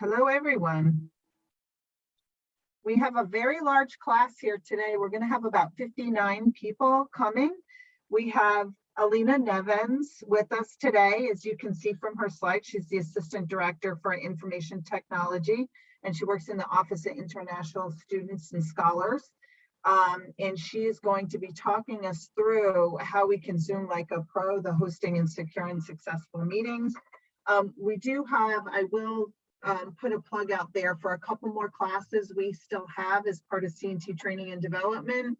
Hello, everyone. We have a very large class here today. We're going to have about 59 people coming. We have Alina Nevins with us today. As you can see from her slide, she's the Assistant Director for Information Technology, and she works in the Office of International Students and Scholars. And she is going to be talking us through how we can Zoom like a pro, the hosting and secure and successful meetings. We do have, I will put a plug out there for a couple more classes we still have as part of CNT training and development.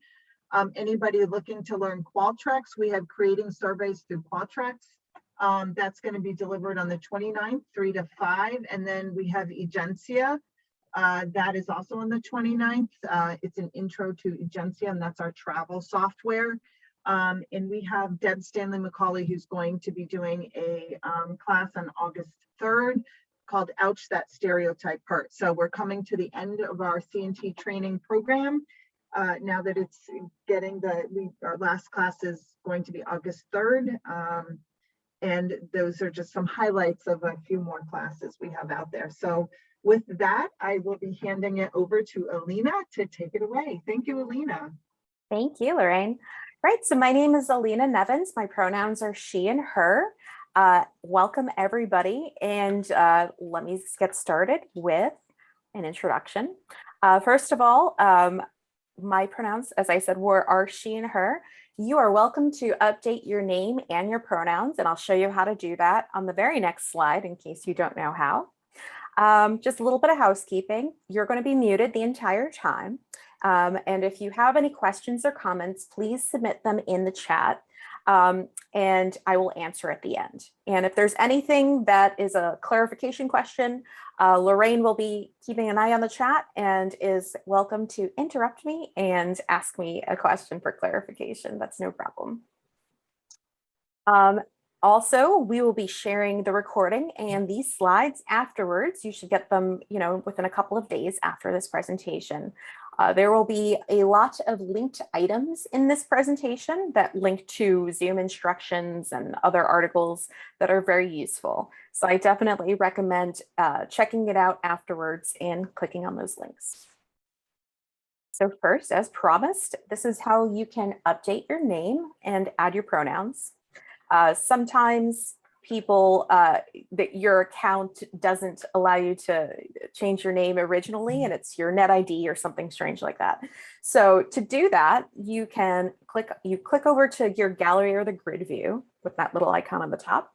Anybody looking to learn Qualtrics, we have creating surveys through Qualtrics. That's going to be delivered on the 29th, 3 to 5. And then we have Agencia. That is also on the 29th. It's an intro to Agencia, and that's our travel software. And we have Deb Stanley McCauley, who's going to be doing a class on August 3rd called Ouch, That Stereotype Hurt. So we're coming to the end of our CNT training program. Now that it's getting our last class is going to be August 3rd. And those are just some highlights of a few more classes we have out there. So with that, I will be handing it over to Alina to take it away. Thank you, Alina. Thank you, Lorraine. Right, so my name is Alina Nevins. My pronouns are she and her. Welcome everybody, and let me get started with an introduction. First of all, my pronouns, as I said, are she and her. You are welcome to update your name and your pronouns, and I'll show you how to do that on the very next slide in case you don't know how. Just a little bit of housekeeping. You're going to be muted the entire time. And if you have any questions or comments, please submit them in the chat. And I will answer at the end. And if there's anything that is a clarification question, Lorraine will be keeping an eye on the chat and is welcome to interrupt me and ask me a question for clarification. That's no problem. Also, we will be sharing the recording and these slides afterwards. You should get them, within a couple of days after this presentation. There will be a lot of linked items in this presentation that link to Zoom instructions and other articles that are very useful. So I definitely recommend checking it out afterwards and clicking on those links. So first, as promised, this is how you can update your name and add your pronouns. Sometimes people, that your account doesn't allow you to change your name originally, and it's your net ID or something strange like that. So to do that, you click over to your gallery or the grid view with that little icon on the top.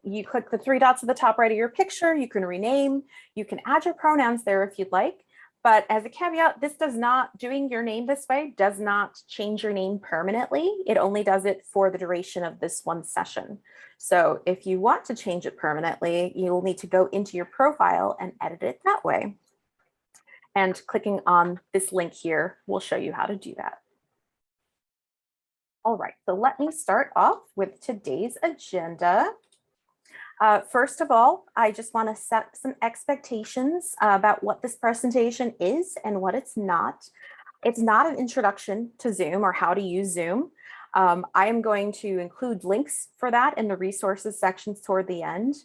You click the 3 dots at the top right of your picture. You can rename, you can add your pronouns there if you'd like. But as a caveat, doing your name this way does not change your name permanently. It only does it for the duration of this one session. So if you want to change it permanently, you'll need to go into your profile and edit it that way. And clicking on this link here will show you how to do that. All right, so let me start off with today's agenda. First of all, I just want to set some expectations about what this presentation is and what it's not. It's not an introduction to Zoom or how to use Zoom. I am going to include links for that in the resources sections toward the end.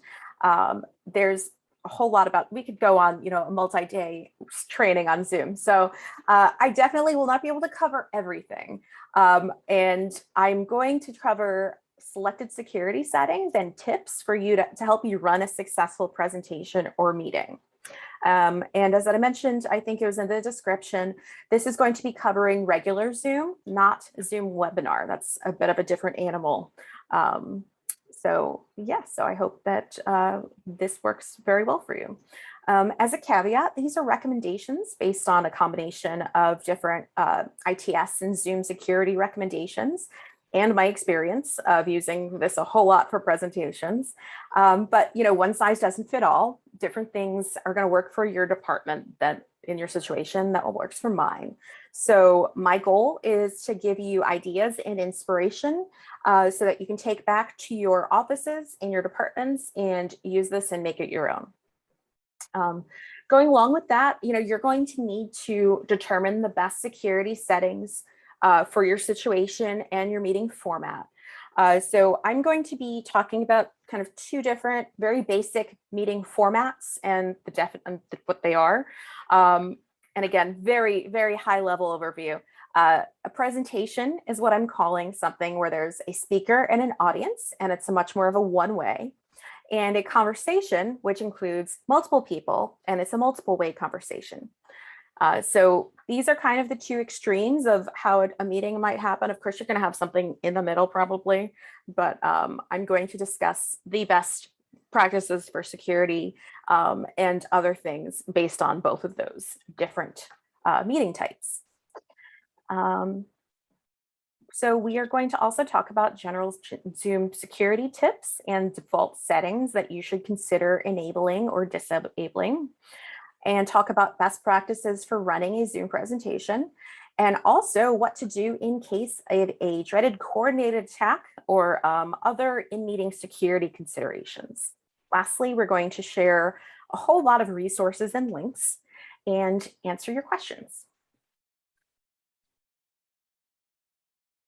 There's a whole lot we could go on, a multi-day training on Zoom. So I definitely will not be able to cover everything. And I'm going to cover selected security settings and tips for you to help you run a successful presentation or meeting. And as I mentioned, I think it was in the description, this is going to be covering regular Zoom, not Zoom webinar. That's a bit of a different animal. So I hope that this works very well for you. As a caveat, these are recommendations based on a combination of different ITS and Zoom security recommendations and my experience of using this a whole lot for presentations. But one size doesn't fit all. Different things are going to work for your department that in your situation that works for mine. So my goal is to give you ideas and inspiration so that you can take back to your offices and your departments and use this and make it your own. Going along with that, you're going to need to determine the best security settings for your situation and your meeting format. So I'm going to be talking about kind of two different, very basic meeting formats and what they are. And again, very, very high level overview. A presentation is what I'm calling something where there's a speaker and an audience, and it's a much more of a one-way. And a conversation, which includes multiple people, and it's a multiple-way conversation. So these are kind of the two extremes of how a meeting might happen. Of course, you're going to have something in the middle probably, but I'm going to discuss the best practices for security and other things based on both of those different meeting types. So we are going to also talk about general Zoom security tips and default settings that you should consider enabling or disabling, and talk about best practices for running a Zoom presentation, and also what to do in case of a dreaded coordinated attack or other in-meeting security considerations. Lastly, we're going to share a whole lot of resources and links and answer your questions.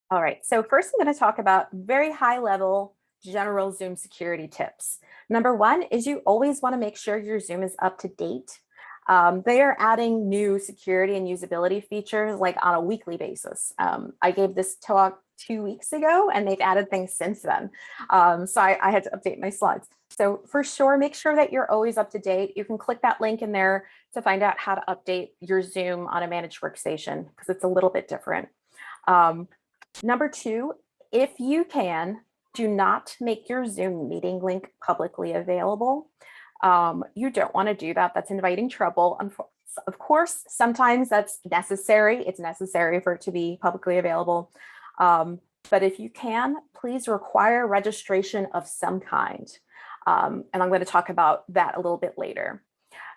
All right, so first I'm going to talk about very high level general Zoom security tips. Number one is you always want to make sure your Zoom is up to date. They are adding new security and usability features like on a weekly basis. I gave this talk 2 weeks ago and they've added things since then. So I had to update my slides. So for sure, make sure that you're always up to date. You can click that link in there to find out how to update your Zoom on a managed workstation because it's a little bit different. Number two, if you can, do not make your Zoom meeting link publicly available. You don't want to do that. That's inviting trouble. Of course, sometimes that's necessary. It's necessary for it to be publicly available. But if you can, please require registration of some kind. And I'm going to talk about that a little bit later.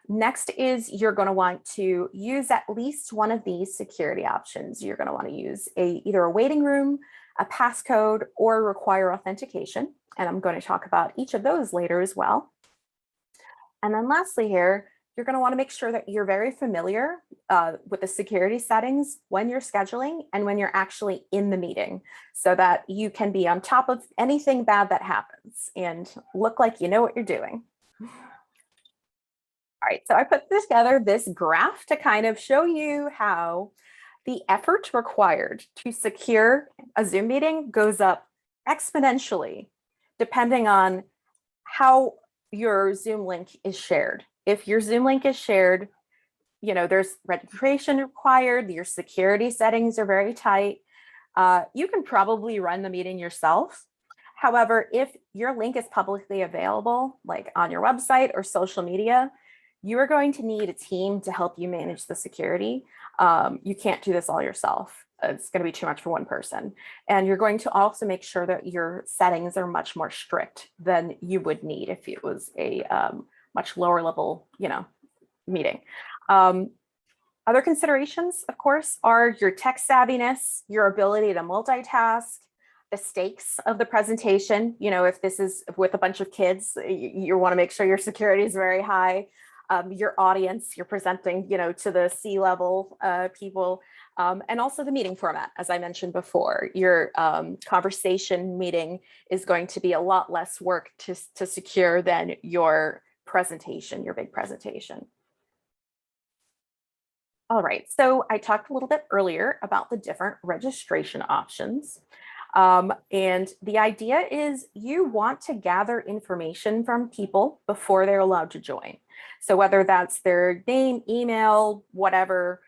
Next is you're going to want to use at least one of these security options. You're going to want to use either a waiting room, a passcode, or require authentication. And I'm going to talk about each of those later as well. And then lastly here, you're going to want to make sure that you're very familiar with the security settings when you're scheduling and when you're actually in the meeting so that you can be on top of anything bad that happens and look like you know what you're doing. All right, so I put together this graph to kind of show you how the effort required to secure a Zoom meeting goes up exponentially depending on how your Zoom link is shared. If your Zoom link is shared, you know, there's registration required, your security settings are very tight. You can probably run the meeting yourself. However, if your link is publicly available, like on your website or social media, you are going to need a team to help you manage the security. You can't do this all yourself. It's going to be too much for one person. And you're going to also make sure that your settings are much more strict than you would need if it was a much lower level, meeting. Other considerations, of course, are your tech savviness, your ability to multitask, the stakes of the presentation. If this is with a bunch of kids, you want to make sure your security is very high. Your audience, you're presenting, to the C-level people, and also the meeting format. As I mentioned before, your conversation meeting is going to be a lot less work to secure than your presentation, your big presentation. All right, so I talked a little bit earlier about the different registration options. And the idea is you want to gather information from people before they're allowed to join. So whether that's their name, email, whatever,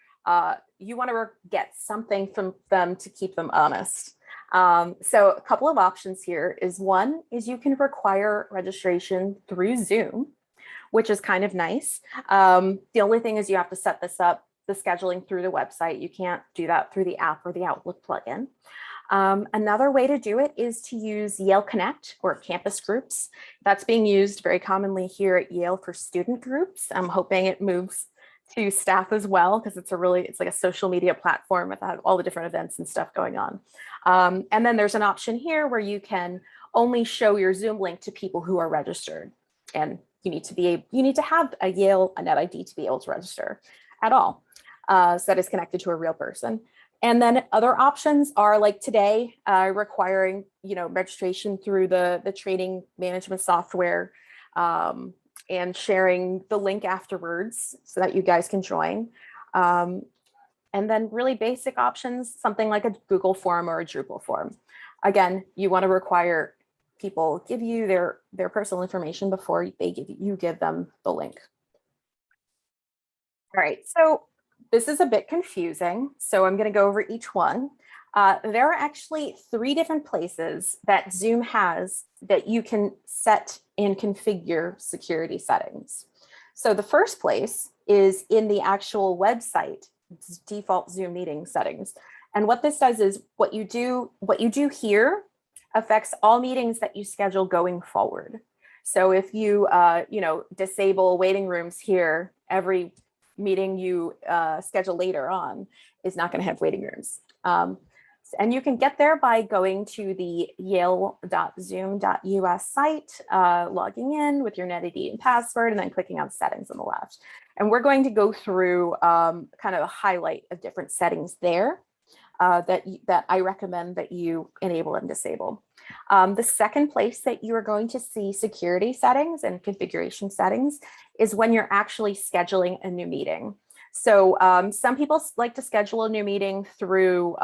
you want to get something from them to keep them honest. So a couple of options here is one is you can require registration through Zoom, which is kind of nice. The only thing is you have to set this up, the scheduling through the website. You can't do that through the app or the Outlook plugin. Another way to do it is to use Yale Connect or campus groups. That's being used very commonly here at Yale for student groups. I'm hoping it moves to staff as well because it's like a social media platform with all the different events and stuff going on. And then there's an option here where you can only show your Zoom link to people who are registered, and you need to have a Yale NetID to be able to register at all. So that is connected to a real person. And then other options are like today, requiring, registration through the training management software, and sharing the link afterwards so that you guys can join. And then really basic options, something like a Google form or a Drupal form. Again, you want to require people give you their personal information before you give them the link. All right, so this is a bit confusing, so I'm going to go over each one. There are actually 3 different places that Zoom has that you can set and configure security settings. So the first place is in the actual website, default Zoom meeting settings. And what this does is what you do here affects all meetings that you schedule going forward. So if you disable waiting rooms here, every meeting you schedule later on is not going to have waiting rooms. And you can get there by going to the yale.zoom.us site, logging in with your NetID and password, and then clicking on settings on the left. And we're going to go through kind of a highlight of different settings there that I recommend that you enable and disable. The second place that you are going to see security settings and configuration settings is when you're actually scheduling a new meeting. So some people like to schedule a new meeting through,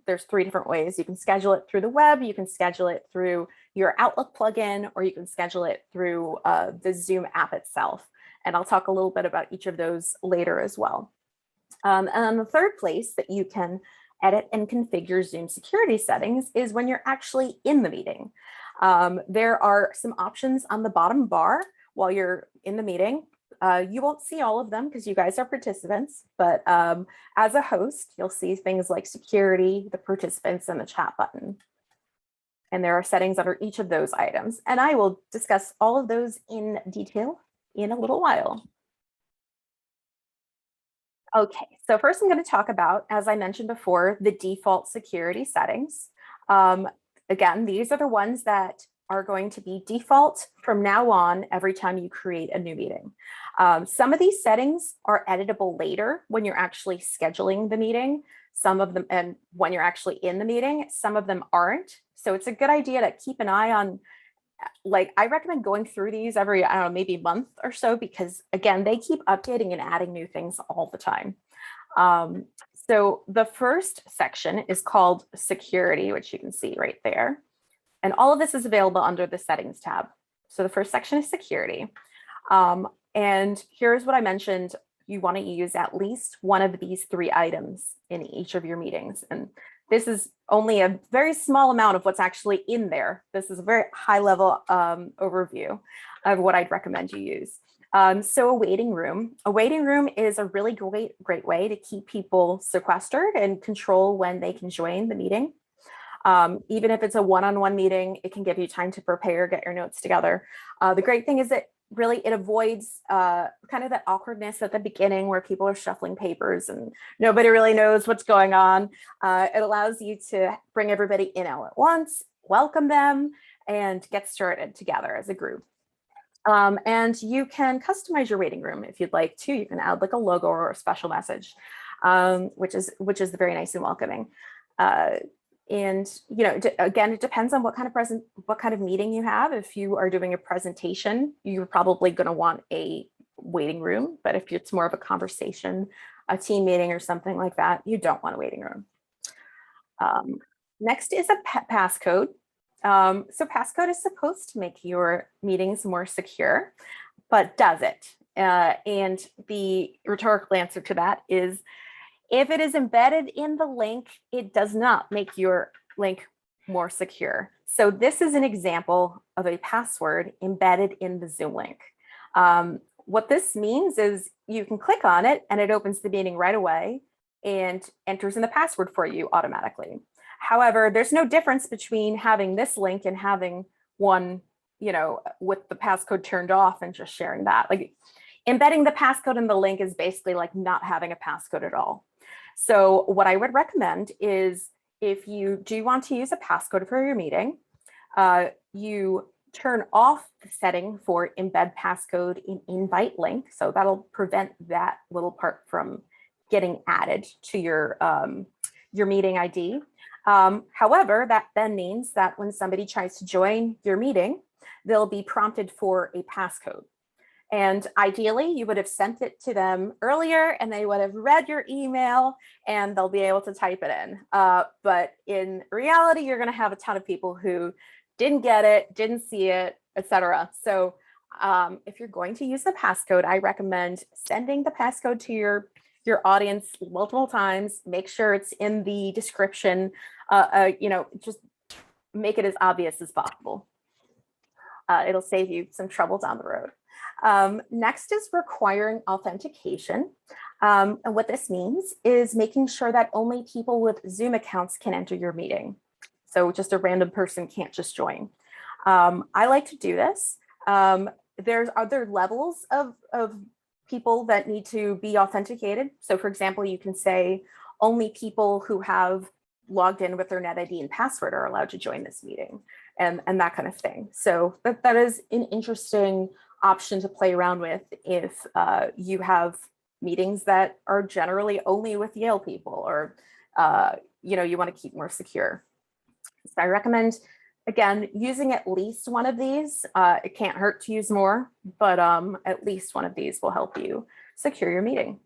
there's 3 different ways. You can schedule it through the web, you can schedule it through your Outlook plugin, or you can schedule it through the Zoom app itself. And I'll talk a little bit about each of those later as well. And then the third place that you can edit and configure Zoom security settings is when you're actually in the meeting. There are some options on the bottom bar while you're in the meeting. You won't see all of them because you guys are participants, but as a host, you'll see things like security, the participants, and the chat button. And there are settings under each of those items. And I will discuss all of those in detail in a little while. Okay, so first I'm going to talk about, as I mentioned before, the default security settings. Again, these are the ones that are going to be default from now on every time you create a new meeting. Some of these settings are editable later when you're actually scheduling the meeting. Some of them, and when you're actually in the meeting, some of them aren't. So it's a good idea to keep an eye on, like, I recommend going through these every, I don't know, maybe month or so, because again, they keep updating and adding new things all the time. So the first section is called security, which you can see right there. And all of this is available under the settings tab. So the first section is security. And here's what I mentioned. You want to use at least one of these 3 items in each of your meetings. And this is only a very small amount of what's actually in there. This is a very high level overview of what I'd recommend you use. So a waiting room. A waiting room is a really great way to keep people sequestered and control when they can join the meeting. Even if it's a one-on-one meeting, it can give you time to prepare, get your notes together. The great thing is that really it avoids kind of that awkwardness at the beginning where people are shuffling papers and nobody really knows what's going on. It allows you to bring everybody in all at once, welcome them, and get started together as a group. And you can customize your waiting room if you'd like to. You can add like a logo or a special message, which is very nice and welcoming. And again, it depends on what kind of meeting you have. If you are doing a presentation, you're probably going to want a waiting room. But if it's more of a conversation, a team meeting or something like that, you don't want a waiting room. Next is a passcode. So passcode is supposed to make your meetings more secure, but does it? And the rhetorical answer to that is, if it is embedded in the link, it does not make your link more secure. So this is an example of a password embedded in the Zoom link. What this means is you can click on it and it opens the meeting right away and enters in the password for you automatically. However, there's no difference between having this link and having one, with the passcode turned off and just sharing that. Like, embedding the passcode in the link is basically like not having a passcode at all. So what I would recommend is, if you do want to use a passcode for your meeting, you turn off the setting for embed passcode in invite link. So that'll prevent that little part from getting added to your your meeting ID. However, that then means that when somebody tries to join your meeting, they'll be prompted for a passcode. And ideally, you would have sent it to them earlier and they would have read your email and they'll be able to type it in. But in reality, you're going to have a ton of people who didn't get it, didn't see it, etc. So if you're going to use the passcode, I recommend sending the passcode to your audience multiple times. Make sure it's in the description. Just make it as obvious as possible. It'll save you some trouble down the road. Next is requiring authentication. And what this means is making sure that only people with Zoom accounts can enter your meeting. So just a random person can't just join. I like to do this. There's other levels of people that need to be authenticated. So for example, you can say only people who have logged in with their net ID and password are allowed to join this meeting, and that kind of thing. So that is an interesting option to play around with if you have meetings that are generally only with Yale people, or you want to keep more secure. So I recommend, again, using at least one of these. It can't hurt to use more, but at least one of these will help you secure your meeting.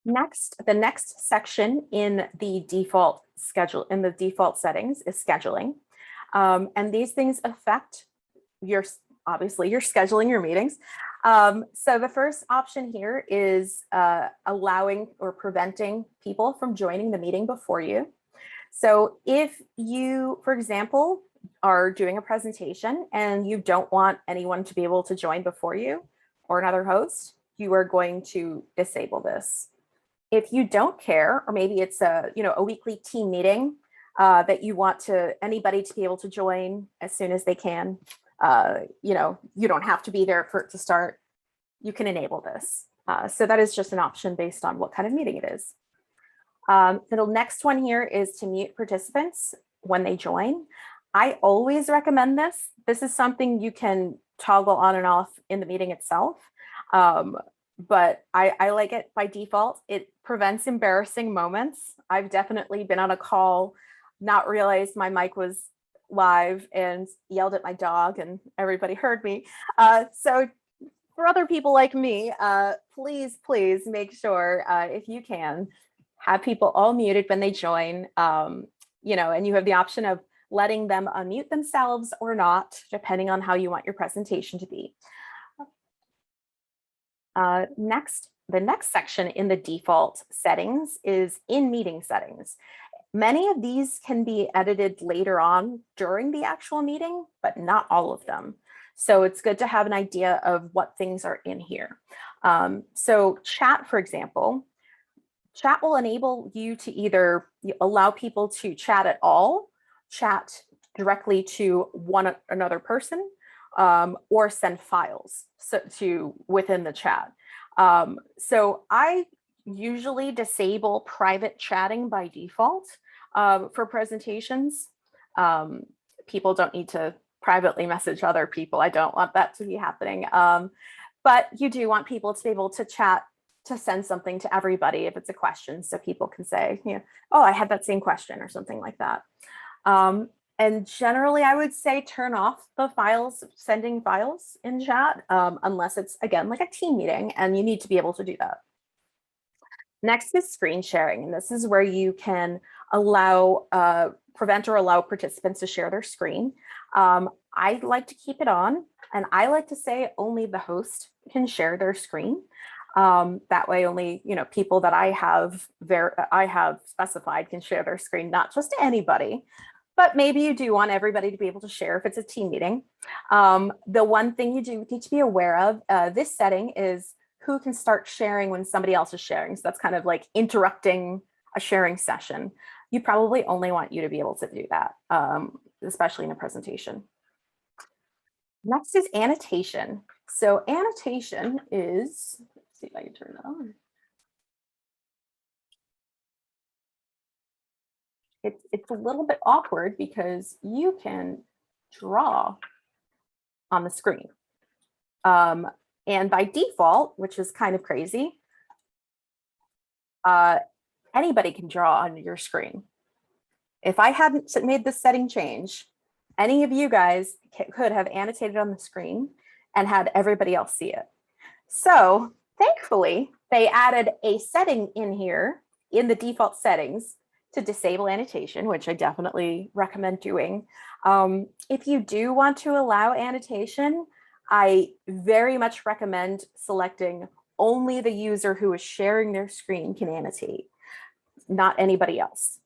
Next, the next section in the default settings is scheduling. And these things affect obviously you're scheduling your meetings. So the first option here is allowing or preventing people from joining the meeting before you. So if you, for example, are doing a presentation and you don't want anyone to be able to join before you or another host, you are going to disable this. If you don't care, or maybe it's a weekly team meeting that you want anybody to be able to join as soon as they can, you don't have to be there for it to start, you can enable this. So that is just an option based on what kind of meeting it is. The next one here is to mute participants when they join. I always recommend this. This is something you can toggle on and off in the meeting itself. But I like it by default. It prevents embarrassing moments. I've definitely been on a call, not realized my mic was live and yelled at my dog and everybody heard me. So for other people like me, please make sure if you can have people all muted when they join, and you have the option of letting them unmute themselves or not, depending on how you want your presentation to be. The next section in the default settings is in meeting settings. Many of these can be edited later on during the actual meeting, but not all of them. So it's good to have an idea of what things are in here. So chat, for example, chat will enable you to either allow people to chat at all, chat directly to another person, or send files within the chat. So I usually disable private chatting by default for presentations. People don't need to privately message other people. I don't want that to be happening. But you do want people to be able to chat, to send something to everybody if it's a question, so people can say, oh, I had that same question or something like that. And generally, I would say turn off the sending files in chat, unless it's, again, like a team meeting and you need to be able to do that. Next is screen sharing. And this is where you can prevent or allow participants to share their screen. I like to keep it on, and I like to say only the host can share their screen. That way only, people that I have specified can share their screen, not just anybody. But maybe you do want everybody to be able to share if it's a team meeting. The one thing you do need to be aware of, this setting is who can start sharing when somebody else is sharing. So that's kind of like interrupting a sharing session. You probably only want you to be able to do that, especially in a presentation. Next is annotation. So annotation is, let's see if I can turn that on. It's a little bit awkward because you can draw on the screen. And by default, which is kind of crazy, anybody can draw on your screen. If I hadn't made this setting change, any of you guys could have annotated on the screen and had everybody else see it. So thankfully, they added a setting in here in the default settings to disable annotation, which I definitely recommend doing. If you do want to allow annotation, I very much recommend selecting only the user who is sharing their screen can annotate, not anybody else.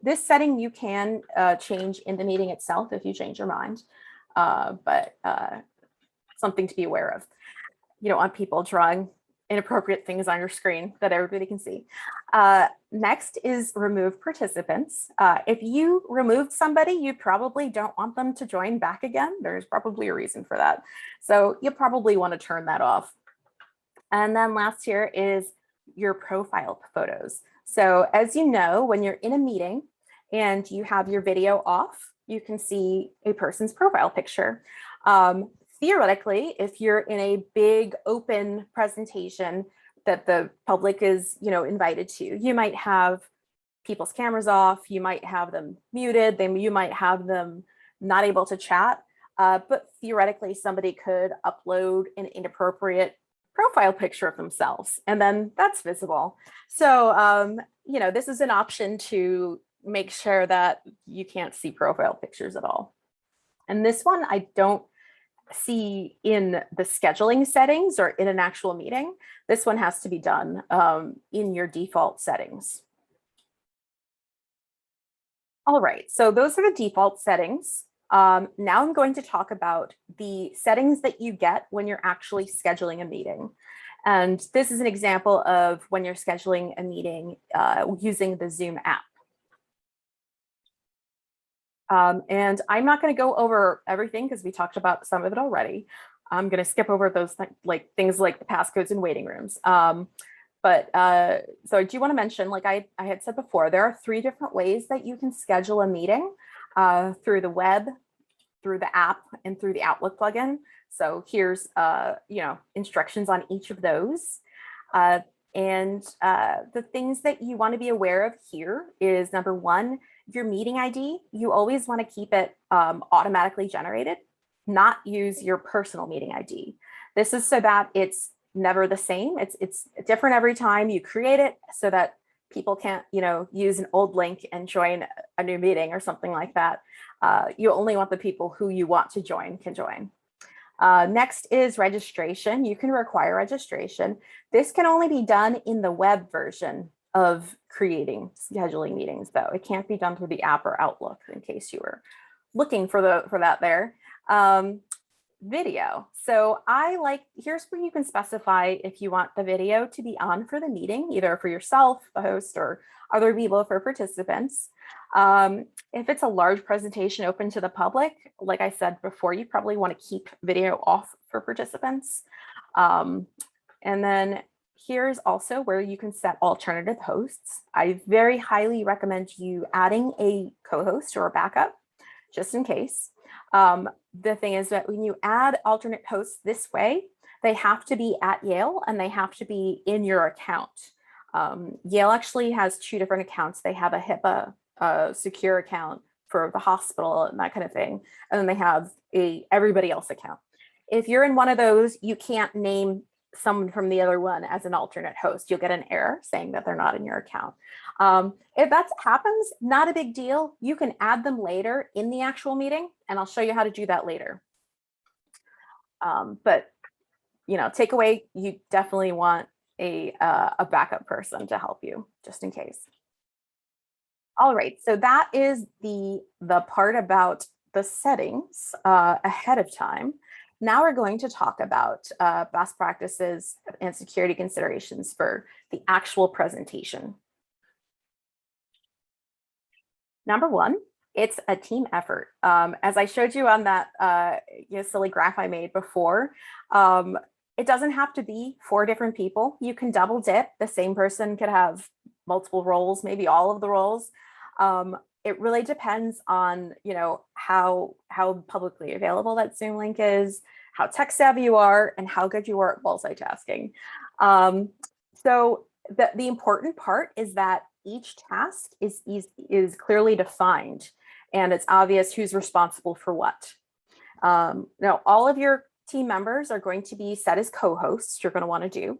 This setting you can change in the meeting itself if you change your mind, but something to be aware of. You don't want people drawing inappropriate things on your screen that everybody can see. Next is remove participants. If you removed somebody, you probably don't want them to join back again. There's probably a reason for that. So you probably want to turn that off. And then last here is your profile photos. So as you know, when you're in a meeting and you have your video off, you can see a person's profile picture. Theoretically, if you're in a big open presentation that the public is, invited to, you might have people's cameras off, you might have them muted, you might have them not able to chat, but theoretically somebody could upload an inappropriate profile picture of themselves, and then that's visible. So, this is an option to make sure that you can't see profile pictures at all. And this one I don't see in the scheduling settings or in an actual meeting. This one has to be done in your default settings. All right, so those are the default settings. Now I'm going to talk about the settings that you get when you're actually scheduling a meeting. And this is an example of when you're scheduling a meeting using the Zoom app. And I'm not going to go over everything because we talked about some of it already. I'm going to skip over those things like the passcodes and waiting rooms. So I do want to mention, like I had said before, there are 3 different ways that you can schedule a meeting through the web, through the app, and through the Outlook plugin. So here's instructions on each of those. And the things that you want to be aware of here is, number 1, your meeting ID. You always want to keep it automatically generated, not use your personal meeting ID. This is so that it's never the same. It's different every time you create it, so that people can't, use an old link and join a new meeting or something like that. You only want the people who you want to join can join. Next is registration. You can require registration. This can only be done in the web version of scheduling meetings, though. It can't be done through the app or Outlook, in case you were looking for that there. Video. So here's where you can specify if you want the video to be on for the meeting, either for yourself, the host, or other people for participants. If it's a large presentation open to the public, like I said before, you probably want to keep video off for participants. And then here's also where you can set alternative hosts. I very highly recommend you adding a co-host or a backup, just in case. The thing is that when you add alternate hosts this way, they have to be at Yale and they have to be in your account. Yale actually has 2 different accounts. They have a HIPAA secure account for the hospital and that kind of thing. And then they have a everybody else account. If you're in one of those, you can't name someone from the other one as an alternate host. You'll get an error saying that they're not in your account. If that happens, not a big deal. You can add them later in the actual meeting, and I'll show you how to do that later. But takeaway, you definitely want a backup person to help you, just in case. All right, so that is the part about the settings ahead of time. Now we're going to talk about best practices and security considerations for the actual presentation. Number 1, it's a team effort. As I showed you on that silly graph I made before, it doesn't have to be 4 different people. You can double dip. The same person could have multiple roles, maybe all of the roles. It really depends on, how publicly available that Zoom link is, how tech savvy you are, and how good you are at multitasking. So the important part is that each task is clearly defined and it's obvious who's responsible for what. Now, all of your team members are going to be set as co-hosts. You're going to want to do.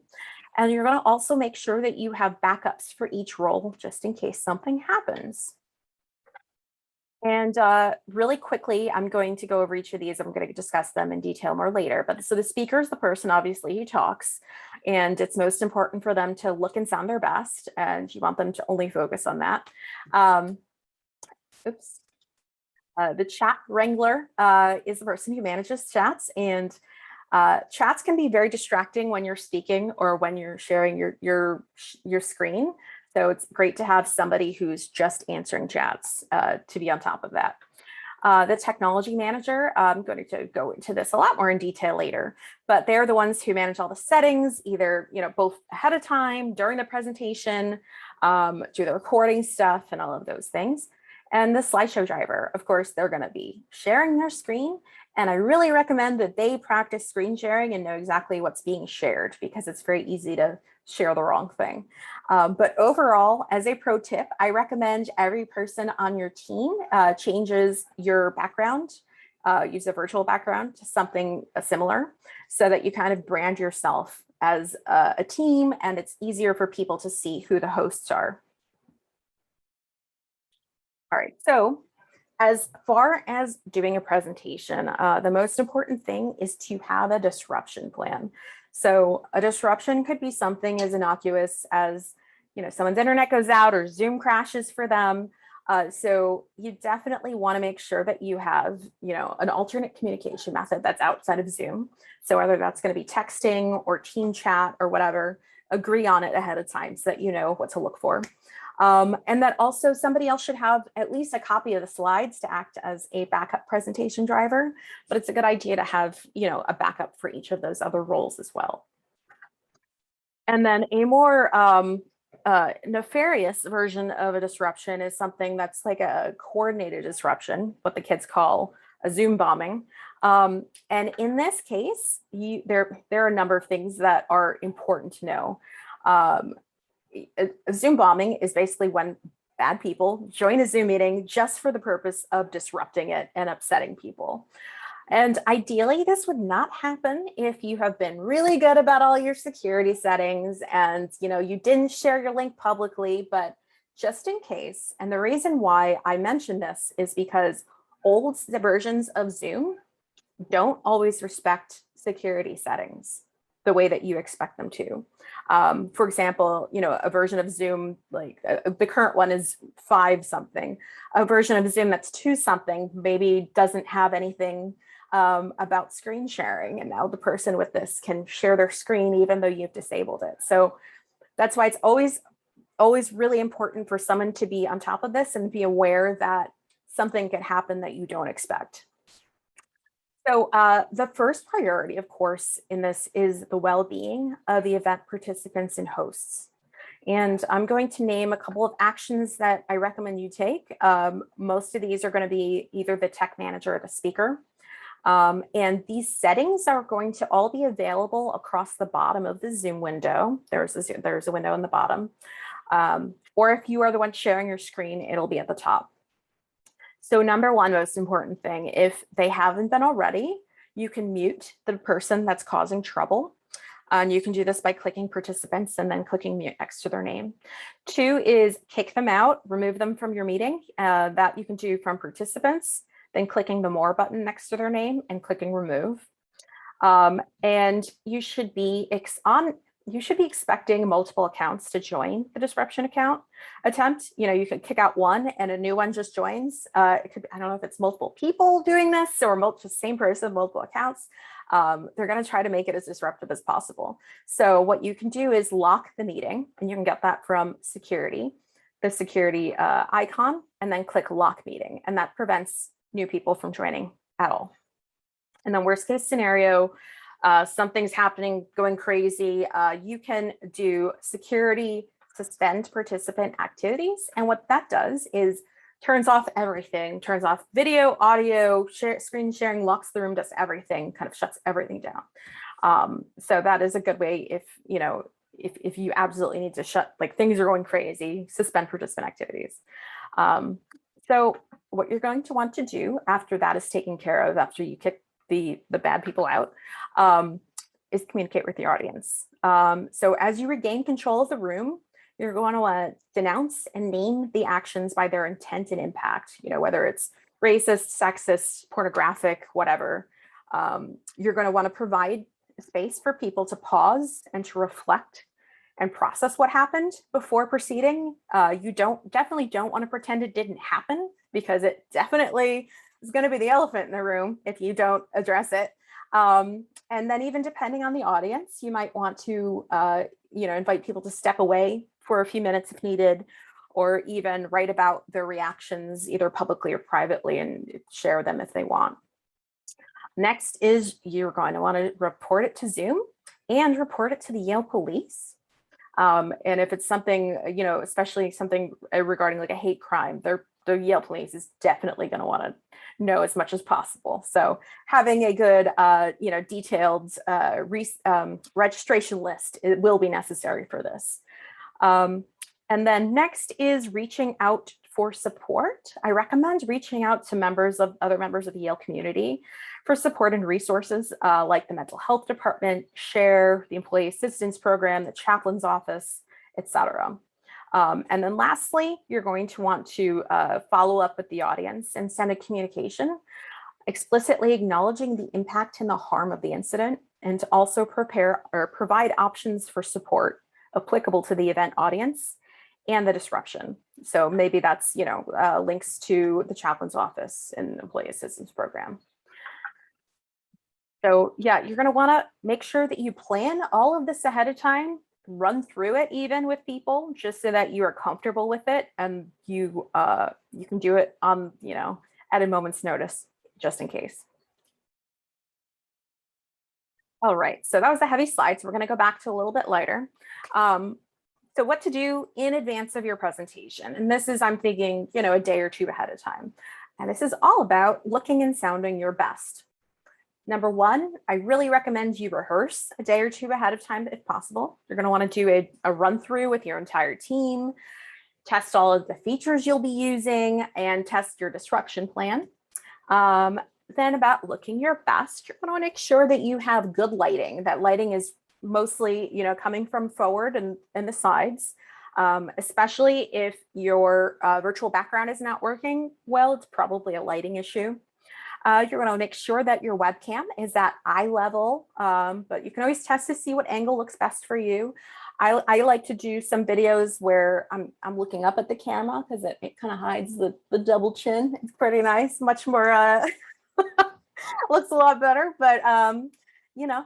And you're going to also make sure that you have backups for each role just in case something happens. And really quickly, I'm going to go over each of these. I'm going to discuss them in detail more later. But so the speaker is the person, obviously, who talks. And it's most important for them to look and sound their best. And you want them to only focus on that. The chat wrangler is the person who manages chats. And chats can be very distracting when you're speaking or when you're sharing your screen. So it's great to have somebody who's just answering chats to be on top of that. The technology manager, I'm going to go into this a lot more in detail later, but they're the ones who manage all the settings, either both ahead of time, during the presentation, do the recording stuff and all of those things. And the slideshow driver, of course, they're going to be sharing their screen. And I really recommend that they practice screen sharing and know exactly what's being shared because it's very easy to share the wrong thing. But overall, as a pro tip, I recommend every person on your team changes your background, use a virtual background to something similar so that you kind of brand yourself as a team and it's easier for people to see who the hosts are. All right, so as far as doing a presentation, the most important thing is to have a disruption plan. So a disruption could be something as innocuous as, someone's internet goes out or Zoom crashes for them. So you definitely want to make sure that you have, an alternate communication method that's outside of Zoom. So whether that's going to be texting or team chat or whatever, agree on it ahead of time so that you know what to look for. And that also somebody else should have at least a copy of the slides to act as a backup presentation driver, but it's a good idea to have, a backup for each of those other roles as well. And then a more nefarious version of a disruption is something that's like a coordinated disruption, what the kids call a Zoom bombing. And in this case, there are a number of things that are important to know. A Zoom bombing is basically when bad people join a Zoom meeting just for the purpose of disrupting it and upsetting people. And ideally, this would not happen if you have been really good about all your security settings and you didn't share your link publicly, but just in case. And the reason why I mention this is because old versions of Zoom don't always respect security settings the way that you expect them to. For example, a version of Zoom, like the current one is 5 something. A version of Zoom that's 2 something maybe doesn't have anything about screen sharing. And now the person with this can share their screen even though you've disabled it. So that's why it's always really important for someone to be on top of this and be aware that something could happen that you don't expect. So the first priority, of course, in this is the well-being of the event participants and hosts. And I'm going to name a couple of actions that I recommend you take. Most of these are going to be either the tech manager or the speaker. And these settings are going to all be available across the bottom of the Zoom window. There's a window in the bottom. Or if you are the one sharing your screen, it'll be at the top. So number one, most important thing, if they haven't been already, you can mute the person that's causing trouble. And you can do this by clicking participants and then clicking mute next to their name. 2 is kick them out, remove them from your meeting. That you can do from participants, then clicking the more button next to their name and clicking remove. And you should be expecting multiple accounts to join the disruption attempt. You could kick out one and a new one just joins. It could be, I don't know if it's multiple people doing this or the same person, multiple accounts. They're going to try to make it as disruptive as possible. So what you can do is lock the meeting, and you can get that from security, the security icon, and then click lock meeting. And that prevents new people from joining at all. And then worst case scenario, something's happening, going crazy, you can do security suspend participant activities. And what that does is turns off everything, turns off video, audio, screen sharing, locks the room, does everything, kind of shuts everything down. So that is a good way if you absolutely need to shut, like things are going crazy, suspend participant activities. So what you're going to want to do after that is taken care of, after you kick the bad people out, is communicate with the audience. So as you regain control of the room, you're going to want to denounce and name the actions by their intent and impact, whether it's racist, sexist, pornographic, whatever. You're going to want to provide space for people to pause and to reflect and process what happened before proceeding. You definitely don't want to pretend it didn't happen, because it definitely is going to be the elephant in the room if you don't address it. And then even depending on the audience, you might want to invite people to step away for a few minutes if needed, or even write about their reactions either publicly or privately and share them if they want. Next is you're going to want to report it to Zoom and report it to the Yale police. And if it's something, especially something regarding like a hate crime, the Yale police is definitely going to want to know as much as possible. So having a good, detailed registration list, it will be necessary for this. And then next is reaching out for support. I recommend reaching out to other members of the Yale community for support and resources like the mental health department, SHARE, the employee assistance program, the chaplain's office, etc. And then lastly, you're going to want to follow up with the audience and send a communication explicitly acknowledging the impact and the harm of the incident, and to also prepare or provide options for support applicable to the event audience and the disruption. So maybe that's, links to the chaplain's office and employee assistance program. So yeah, you're going to want to make sure that you plan all of this ahead of time, run through it even with people, just so that you are comfortable with it and you can do it on, at a moment's notice, just in case. All right, so that was a heavy slide. So we're going to go back to a little bit lighter. So what to do in advance of your presentation. And this is, I'm thinking, a day or two ahead of time. And this is all about looking and sounding your best. Number one, I really recommend you rehearse a day or two ahead of time if possible. You're going to want to do a run through with your entire team, test all of the features you'll be using, and test your disruption plan. Then about looking your best, you're going to want to make sure that you have good lighting. That lighting is mostly, coming from forward and the sides, especially if your virtual background is not working well. It's probably a lighting issue. You're going to make sure that your webcam is at eye level, but you can always test to see what angle looks best for you. I like to do some videos where I'm looking up at the camera because it kind of hides the double chin. It's pretty nice, much more, looks a lot better, but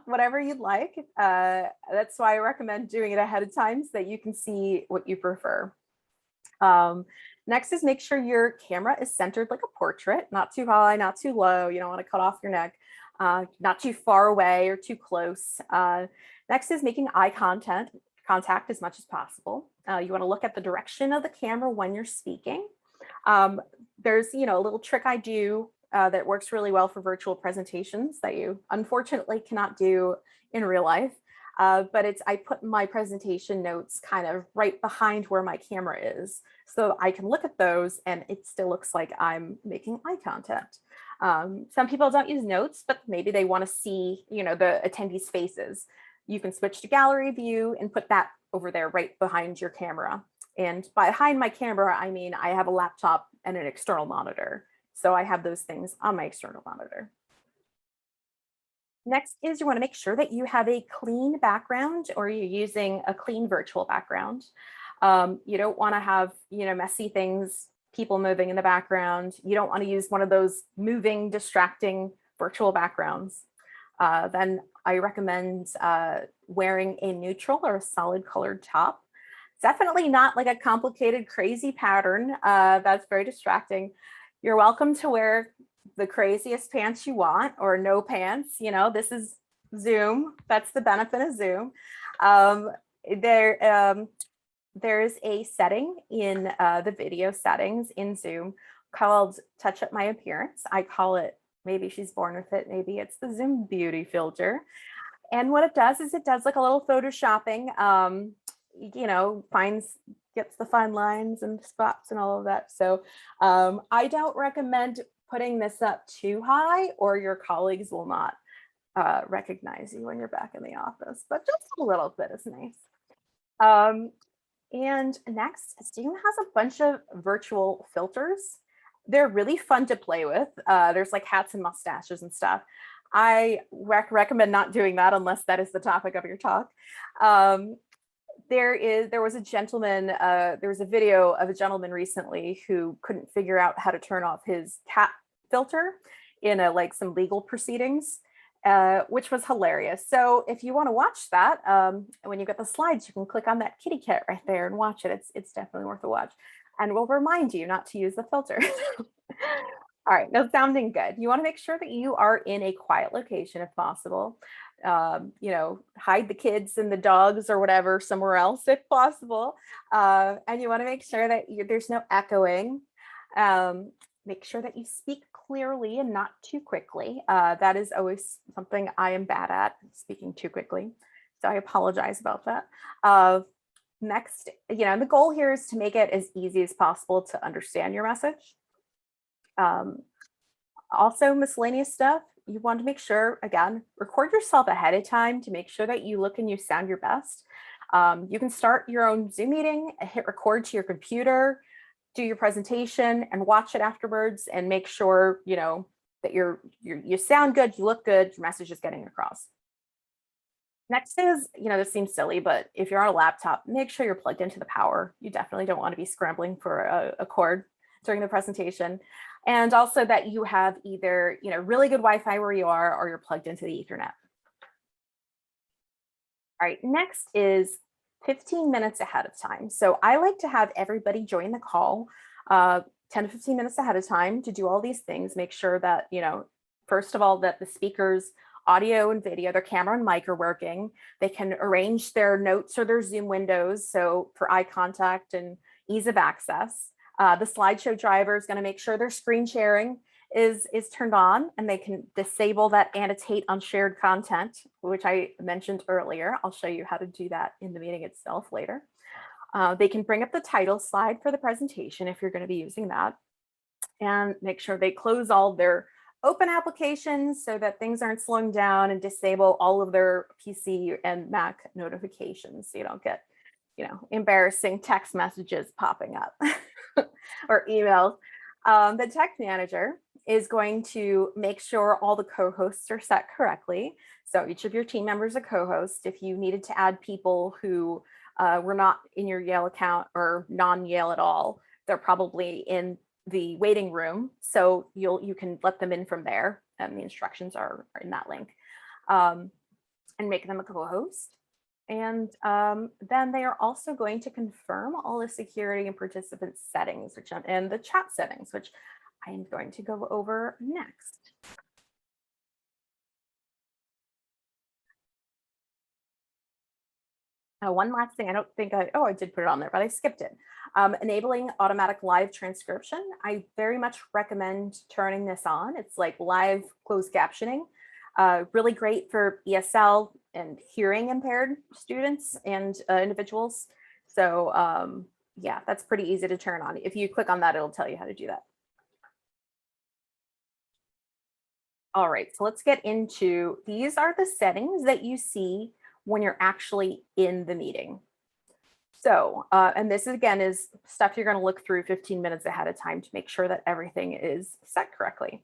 whatever you'd like. That's why I recommend doing it ahead of time so that you can see what you prefer. Next is make sure your camera is centered like a portrait, not too high, not too low. You don't want to cut off your neck, not too far away or too close. Next is making eye contact as much as possible. You want to look at the direction of the camera when you're speaking. There's, a little trick I do that works really well for virtual presentations that you unfortunately cannot do in real life. But I put my presentation notes kind of right behind where my camera is, so I can look at those and it still looks like I'm making eye contact. Some people don't use notes, but maybe they want to see, the attendees' faces. You can switch to gallery view and put that over there right behind your camera. And behind my camera, I mean, I have a laptop and an external monitor. So I have those things on my external monitor. Next is you want to make sure that you have a clean background, or you're using a clean virtual background. You don't want to have, messy things, people moving in the background. You don't want to use one of those moving, distracting virtual backgrounds. Then I recommend wearing a neutral or a solid colored top. Definitely not like a complicated, crazy pattern. That's very distracting. You're welcome to wear the craziest pants you want, or no pants. This is Zoom. That's the benefit of Zoom. There's a setting in the video settings in Zoom called Touch Up My Appearance. I call it, maybe she's born with it, maybe it's the Zoom beauty filter. And what it does is it does like a little photoshopping, gets the fine lines and spots and all of that. So I don't recommend putting this up too high, or your colleagues will not recognize you when you're back in the office, but just a little bit is nice. And next, Zoom has a bunch of virtual filters. They're really fun to play with. There's like hats and mustaches and stuff. I recommend not doing that unless that is the topic of your talk. There was a gentleman, there was a video of a gentleman recently who couldn't figure out how to turn off his cat filter in some legal proceedings, which was hilarious. So if you want to watch that, when you get the slides, you can click on that kitty cat right there and watch it. It's definitely worth a watch. And we'll remind you not to use the filter. All right, now sounding good. You want to make sure that you are in a quiet location if possible. Hide the kids and the dogs or whatever somewhere else if possible. And you want to make sure that there's no echoing. Make sure that you speak clearly and not too quickly. That is always something I am bad at, speaking too quickly. So I apologize about that. Next, the goal here is to make it as easy as possible to understand your message. Also, miscellaneous stuff, you want to make sure, again, record yourself ahead of time to make sure that you look and you sound your best. You can start your own Zoom meeting, hit record to your computer, do your presentation and watch it afterwards, and make sure, that you sound good, you look good, your message is getting across. Next is, this seems silly, but if you're on a laptop, make sure you're plugged into the power. You definitely don't want to be scrambling for a cord during the presentation. And also that you have either, really good Wi-Fi where you are, or you're plugged into the Ethernet. All right, next is 15 minutes ahead of time. So I like to have everybody join the call 10 to 15 minutes ahead of time to do all these things. Make sure that, first of all, that the speakers audio and video, their camera and mic are working. They can arrange their notes or their Zoom windows, so for eye contact and ease of access. The slideshow driver is going to make sure their screen sharing is turned on, and they can disable that annotate on shared content, which I mentioned earlier. I'll show you how to do that in the meeting itself later. They can bring up the title slide for the presentation if you're going to be using that, and make sure they close all their open applications so that things aren't slowing down, and disable all of their PC and Mac notifications so you don't get, embarrassing text messages popping up or emails. The tech manager is going to make sure all the co-hosts are set correctly. So each of your team members a co-host. If you needed to add people who were not in your Yale account or non-Yale at all, they're probably in the waiting room, so you can let them in from there, and the instructions are in that link, and make them a co-host. And then they are also going to confirm all the security and participant settings, and the chat settings, which I am going to go over next. One last thing, I don't think I did put it on there, but I skipped it. Enabling automatic live transcription. I very much recommend turning this on. It's like live closed captioning. Really great for ESL and hearing impaired students and individuals. So yeah, that's pretty easy to turn on. If you click on that, it'll tell you how to do that. All right, so let's get into, these are the settings that you see when you're actually in the meeting. So, and this again is stuff you're going to look through 15 minutes ahead of time to make sure that everything is set correctly.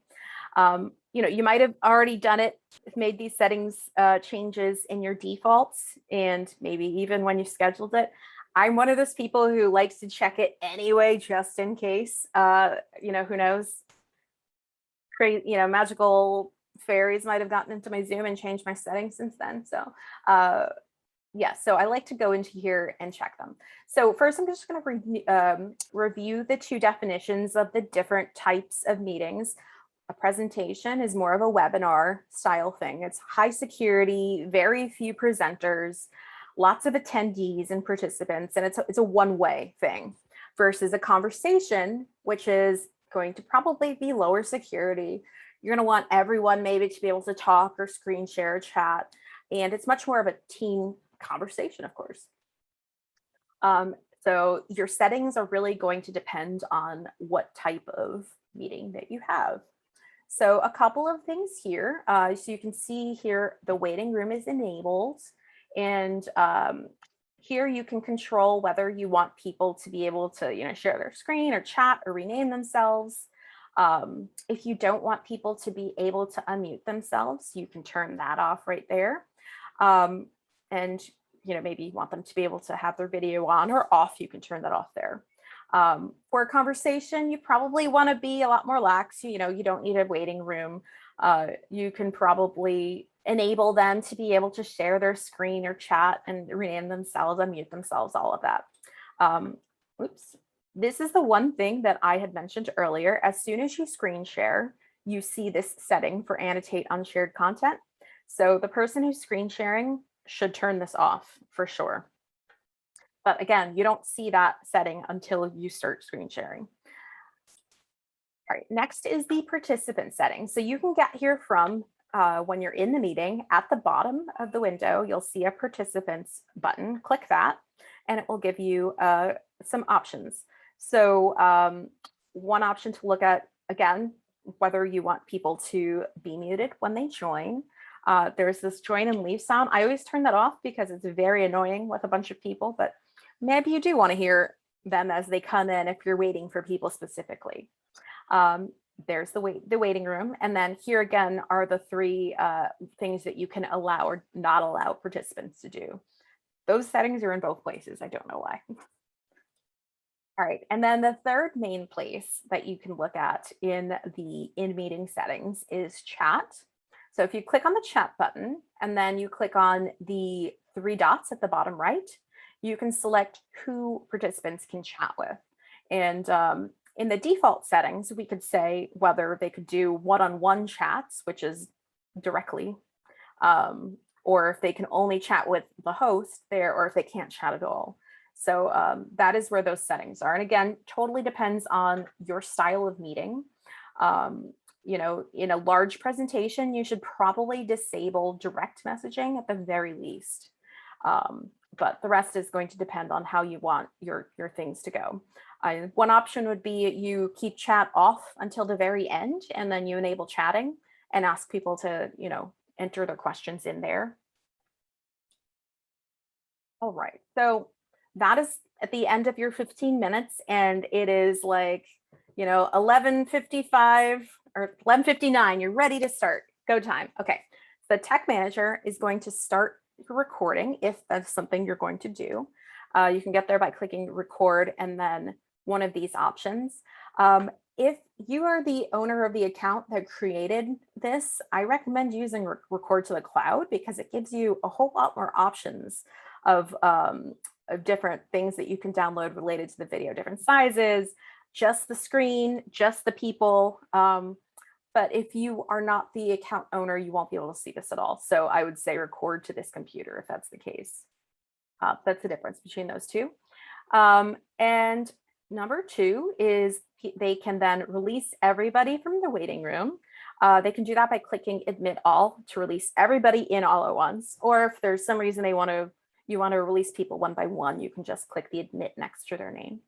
You might have already done it, made these settings changes in your defaults, and maybe even when you scheduled it. I'm one of those people who likes to check it anyway, just in case. Who knows? Magical fairies might have gotten into my Zoom and changed my settings since then. So yeah, so I like to go into here and check them. So first, I'm just going to review the two definitions of the different types of meetings. A presentation is more of a webinar style thing. It's high security, very few presenters, lots of attendees and participants, and it's a one-way thing, versus a conversation, which is going to probably be lower security. You're going to want everyone maybe to be able to talk or screen share or chat. And it's much more of a team conversation, of course. So your settings are really going to depend on what type of meeting that you have. So a couple of things here. So you can see here the waiting room is enabled, and here you can control whether you want people to be able to share their screen or chat or rename themselves. If you don't want people to be able to unmute themselves, you can turn that off right there. And maybe you want them to be able to have their video on or off, you can turn that off there. For a conversation, you probably want to be a lot more lax. You don't need a waiting room. You can probably enable them to be able to share their screen or chat and rename themselves, unmute themselves, all of that. Oops. This is the one thing that I had mentioned earlier. As soon as you screen share, you see this setting for annotate unshared content. So the person who's screen sharing should turn this off for sure. But again, you don't see that setting until you start screen sharing. All right, next is the participant setting. So you can get here from when you're in the meeting. At the bottom of the window, you'll see a participants button. Click that, and it will give you some options. So one option to look at, again, whether you want people to be muted when they join. There's this join and leave sound. I always turn that off because it's very annoying with a bunch of people, but maybe you do want to hear them as they come in if you're waiting for people specifically. There's the waiting room. And then here again are the three things that you can allow or not allow participants to do. Those settings are in both places. I don't know why. All right, and then the third main place that you can look at in the in-meeting settings is chat. So if you click on the chat button and then you click on the three dots at the bottom right, you can select who participants can chat with. And in the default settings, we could say whether they could do one-on-one chats, which is directly, or if they can only chat with the host there, or if they can't chat at all. So that is where those settings are. And again, totally depends on your style of meeting. In a large presentation, you should probably disable direct messaging at the very least. But the rest is going to depend on how you want your things to go. One option would be you keep chat off until the very end, and then you enable chatting and ask people to, enter their questions in there. All right, so that is at the end of your 15 minutes, and it is like, 11:55 or 11:59. You're ready to start. Go time. Okay, the tech manager is going to start recording if that's something you're going to do. You can get there by clicking record and then one of these options. If you are the owner of the account that created this, I recommend using record to the cloud because it gives you a whole lot more options of different things that you can download related to the video, different sizes, just the screen, just the people. But if you are not the account owner, you won't be able to see this at all. So I would say record to this computer if that's the case. That's the difference between those two. And number two is they can then release everybody from the waiting room. They can do that by clicking admit all to release everybody in all at once. Or if there's some reason you want to release people one by one, you can just click the admit next to their name.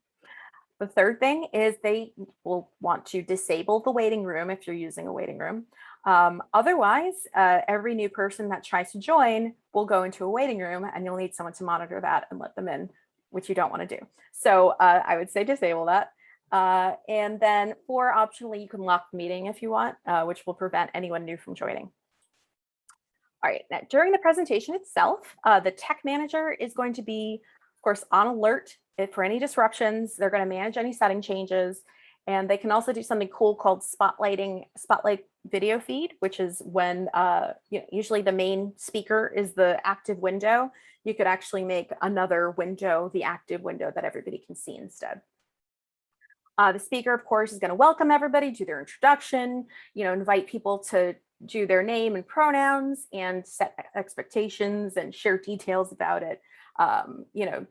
The third thing is they will want to disable the waiting room if you're using a waiting room. Otherwise, every new person that tries to join will go into a waiting room and you'll need someone to monitor that and let them in, which you don't want to do. So I would say disable that. And then optionally, you can lock the meeting if you want, which will prevent anyone new from joining. All right, now during the presentation itself, the tech manager is going to be, of course, on alert for any disruptions. They're going to manage any setting changes, and they can also do something cool called spotlight video feed, which is when usually the main speaker is the active window. You could actually make another window the active window that everybody can see instead. The speaker, of course, is going to welcome everybody, do their introduction, invite people to do their name and pronouns and set expectations and share details about it.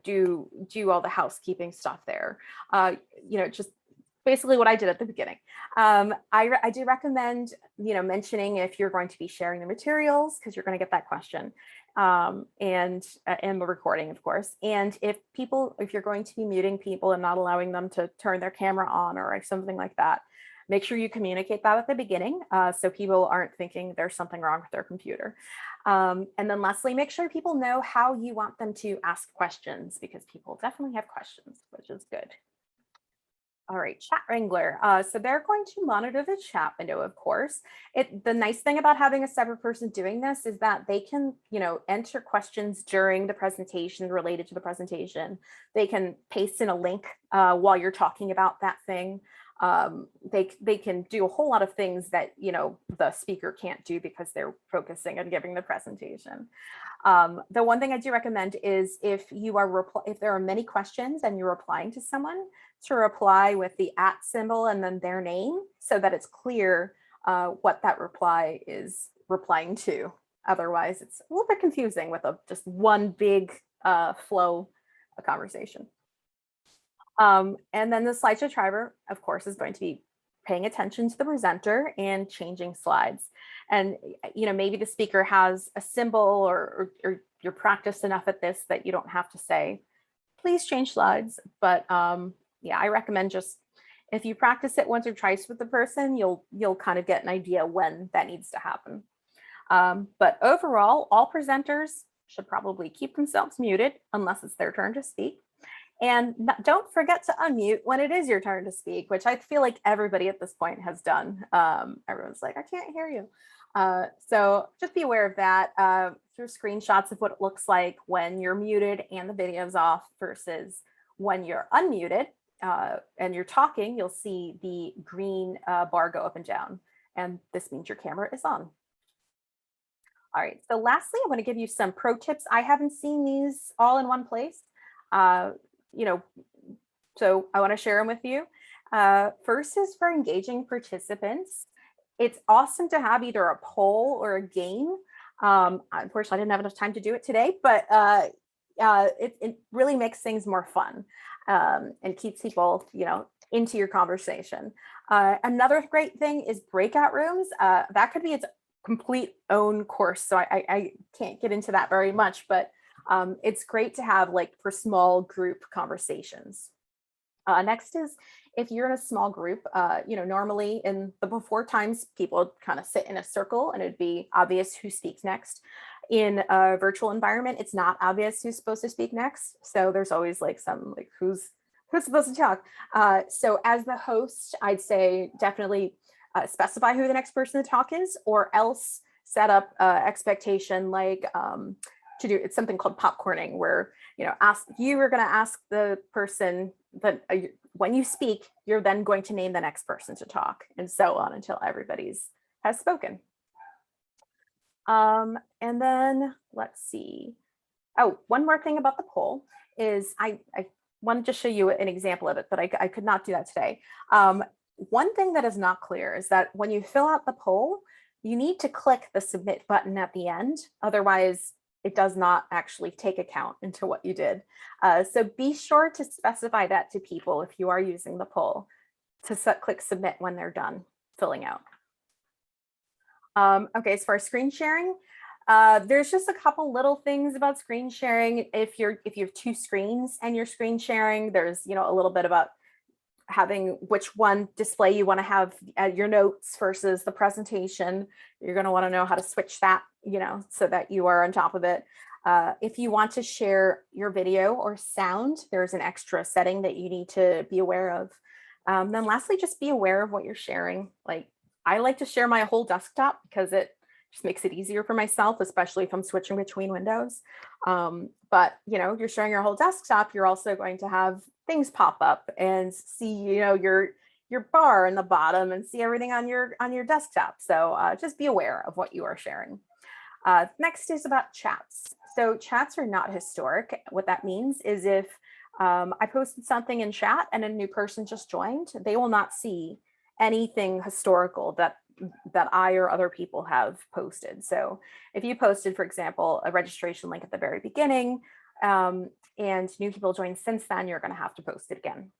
Do all the housekeeping stuff there. Just basically what I did at the beginning. I do recommend, mentioning if you're going to be sharing the materials, because you're going to get that question, and the recording, of course. And if you're going to be muting people and not allowing them to turn their camera on or something like that, make sure you communicate that at the beginning, so people aren't thinking there's something wrong with their computer. And then lastly, make sure people know how you want them to ask questions, because people definitely have questions, which is good. All right, Chat Wrangler. So they're going to monitor the chat window, of course. The nice thing about having a separate person doing this is that they can, enter questions during the presentation related to the presentation. They can paste in a link while you're talking about that thing. They can do a whole lot of things that, the speaker can't do because they're focusing on giving the presentation. The one thing I do recommend is if there are many questions and you're replying to someone, to reply with the @ symbol and then their name, so that it's clear what that reply is replying to. Otherwise, it's a little bit confusing with just one big flow of conversation. And then the slideshow driver, of course, is going to be paying attention to the presenter and changing slides. And maybe the speaker has a symbol, or you're practiced enough at this that you don't have to say, please change slides. But yeah, I recommend just, if you practice it once or twice with the person, you'll kind of get an idea when that needs to happen. But overall, all presenters should probably keep themselves muted unless it's their turn to speak. And don't forget to unmute when it is your turn to speak, which I feel like everybody at this point has done. Everyone's like, I can't hear you. So just be aware of that through screenshots of what it looks like when you're muted and the video's off versus when you're unmuted and you're talking. You'll see the green bar go up and down, and this means your camera is on. All right, so lastly, I want to give you some pro tips. I haven't seen these all in one place. So I want to share them with you. First is for engaging participants. It's awesome to have either a poll or a game. Unfortunately, I didn't have enough time to do it today, but it really makes things more fun and keeps people, into your conversation. Another great thing is breakout rooms. That could be its complete own course, so I can't get into that very much, but it's great to have for small group conversations. Next is, if you're in a small group, normally in the before times, people kind of sit in a circle and it'd be obvious who speaks next. In a virtual environment, it's not obvious who's supposed to speak next. So there's always who's supposed to talk. So as the host, I'd say definitely specify who the next person to talk is, or else set up expectation to do, it's something called popcorning, where you are going to ask the person that when you speak, you're then going to name the next person to talk, and so on until everybody's has spoken. And then let's see. Oh, one more thing about the poll is I wanted to show you an example of it, but I could not do that today. One thing that is not clear is that when you fill out the poll, you need to click the submit button at the end. Otherwise, it does not actually take account into what you did. So be sure to specify that to people if you are using the poll, to click submit when they're done filling out. Okay, as far as screen sharing, there's just a couple little things about screen sharing. If you have two screens and you're screen sharing, there's a little bit about having which one display you want to have your notes versus the presentation. You're going to want to know how to switch that, so that you are on top of it. If you want to share your video or sound, there's an extra setting that you need to be aware of. Then lastly, just be aware of what you're sharing. I like to share my whole desktop because it just makes it easier for myself, especially if I'm switching between windows. But you're sharing your whole desktop, you're also going to have things pop up and see your bar in the bottom and see everything on your desktop. So just be aware of what you are sharing. Next is about chats. So chats are not historic. What that means is if I posted something in chat and a new person just joined, they will not see anything historical that I or other people have posted. So if you posted, for example, a registration link at the very beginning, and new people joined since then, you're going to have to post it again.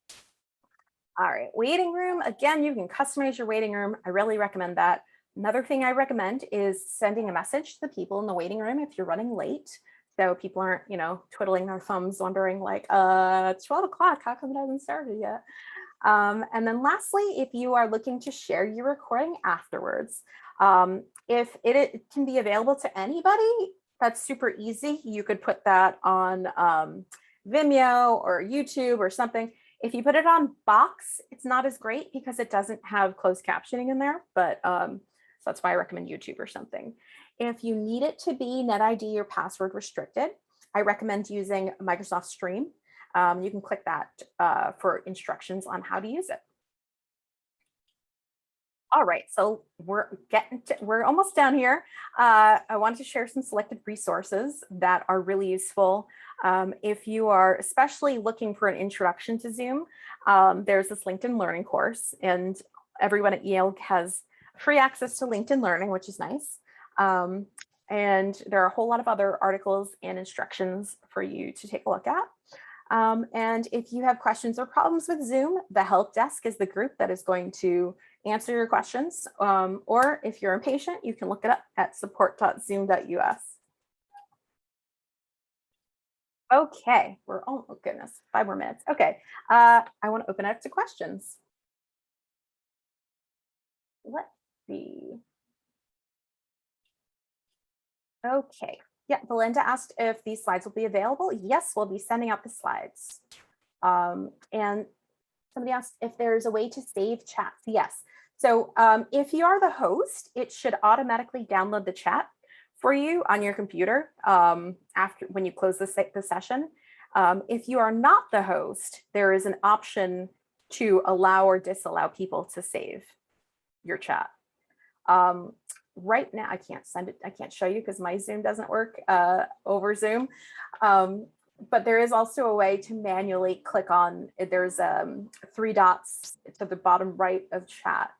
All right, waiting room. Again, you can customize your waiting room. I really recommend that. Another thing I recommend is sending a message to the people in the waiting room if you're running late. So people aren't, twiddling their thumbs wondering like, it's 12 o'clock, how come it hasn't started yet? And then lastly, if you are looking to share your recording afterwards, if it can be available to anybody, that's super easy. You could put that on Vimeo or YouTube or something. If you put it on Box, it's not as great because it doesn't have closed captioning in there, but so that's why I recommend YouTube or something. If you need it to be NetID or password restricted, I recommend using Microsoft Stream. You can click that for instructions on how to use it. All right, so we're almost down here. I wanted to share some selected resources that are really useful. If you are especially looking for an introduction to Zoom, there's this LinkedIn Learning course, and everyone at Yale has free access to LinkedIn Learning, which is nice. And there are a whole lot of other articles and instructions for you to take a look at. And if you have questions or problems with Zoom, the help desk is the group that is going to answer your questions. Or if you're impatient, you can look it up at support.zoom.us. Okay, oh goodness, 5 more minutes. Okay, I want to open it up to questions. Let's see. Okay, yeah, Belinda asked if these slides will be available. Yes, we'll be sending out the slides. And somebody asked if there's a way to save chats. Yes. So if you are the host, it should automatically download the chat for you on your computer after when you close the session. If you are not the host, there is an option to allow or disallow people to save your chat. Right now, I can't send it. I can't show you because my Zoom doesn't work over Zoom. But there is also a way to manually click on, there's 3 dots to the bottom right of chat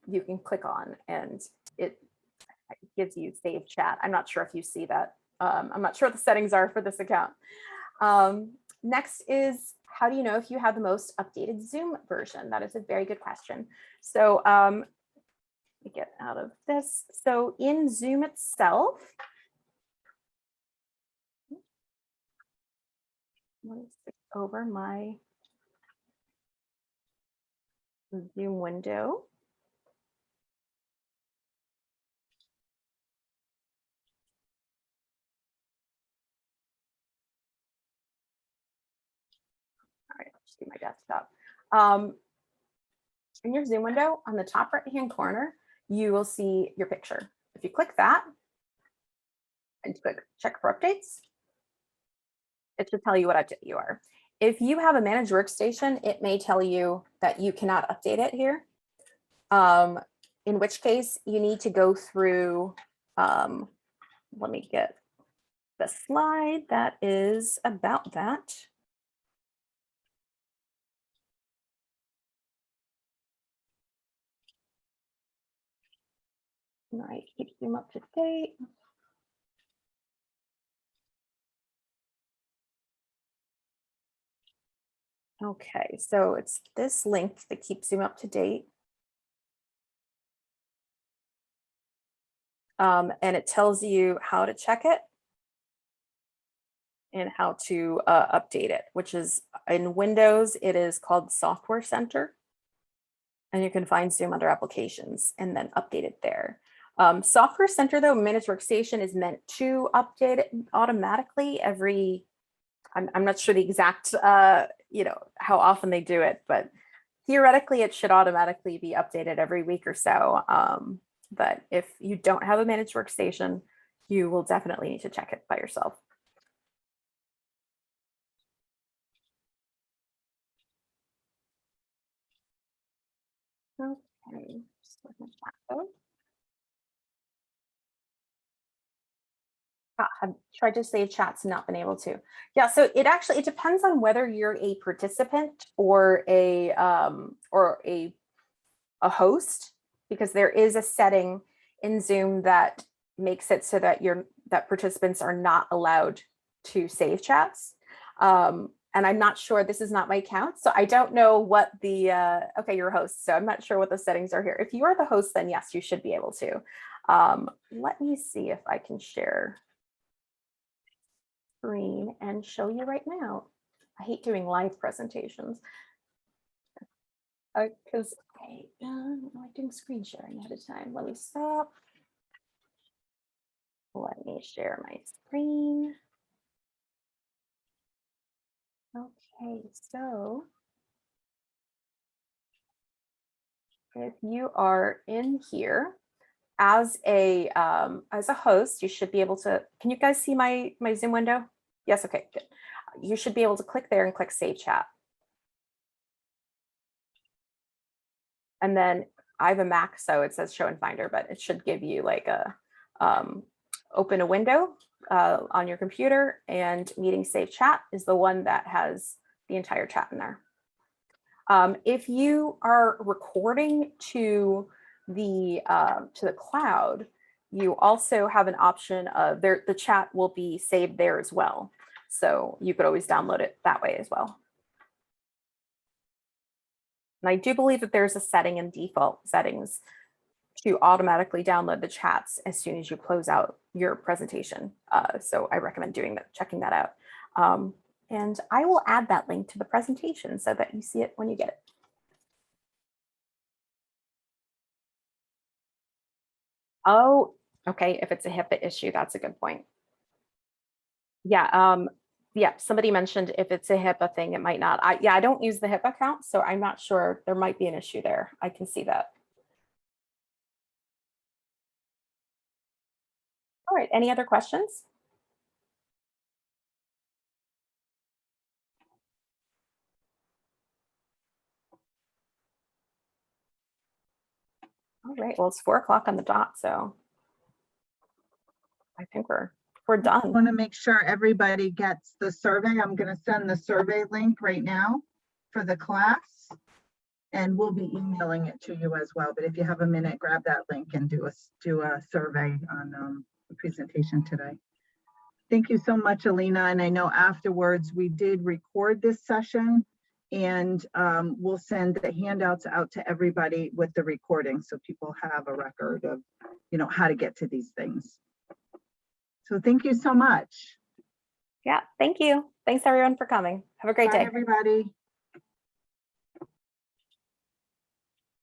you can click on, and it gives you save chat. I'm not sure if you see that. I'm not sure what the settings are for this account. Next is, how do you know if you have the most updated Zoom version? That is a very good question. So let me get out of this. So in Zoom itself, let me stick over my Zoom window. All right, I'll just do my desktop. In your Zoom window, on the top right-hand corner, you will see your picture. If you click that and click check for updates, it should tell you what update you are. If you have a managed workstation, it may tell you that you cannot update it here. In which case you need to go through, let me get the slide that is about that. All right, keep Zoom up to date. Okay, so it's this link that keeps Zoom up to date. And it tells you how to check it and how to update it, which is in Windows, it is called Software Center. And you can find Zoom under applications and then update it there. Software Center, though, managed workstation is meant to update it automatically every, I'm not sure the exact, how often they do it, but theoretically it should automatically be updated every week or so. But if you don't have a managed workstation, you will definitely need to check it by yourself. Okay, just look at that though. I've tried to save chats and not been able to. Yeah, so it depends on whether you're a participant or a host, because there is a setting in Zoom that makes it so that participants are not allowed to save chats. and I'm not sure, this is not my account, so I don't know what the, okay, you're a host, so I'm not sure what the settings are here. If you are the host, then yes, you should be able to. Let me see if I can share screen and show you right now. I hate doing live presentations because I like doing screen sharing ahead of time. Let me stop. Let me share my screen. Okay, so if you are in here as a host, you should be able to, can you guys see my Zoom window? Yes, okay, good. You should be able to click there and click Save Chat. And then I have a Mac, so it says Show in Finder, but it should give you like a open a window on your computer, and Meeting Save Chat is the one that has the entire chat in there. If you are recording to the cloud, you also have an option of the chat will be saved there as well. So you could always download it that way as well. And I do believe that there's a setting in default settings to automatically download the chats as soon as you close out your presentation. So I recommend doing that, checking that out. And I will add that link to the presentation so that you see it when you get it. Oh, okay. If it's a HIPAA issue, that's a good point. Yeah. Yeah. Somebody mentioned if it's a HIPAA thing, it might not. I don't use the HIPAA account, so I'm not sure. There might be an issue there. I can see that. All right. Any other questions? All right. Well, it's 4 o'clock on the dot, so I think we're I done. want to make sure everybody gets the survey. I'm going to send the survey link right now for the class, and we'll be emailing it to you as well. But if you have a minute, grab that link and do a survey on the presentation today. Thank you so much, Alina. And I know afterwards we did record this session, and we'll send the handouts out to everybody with the recording so people have a record of, how to get to these things. So thank you so much. Yeah, thank you. Thanks everyone for coming. Have a great Bye, day. everybody.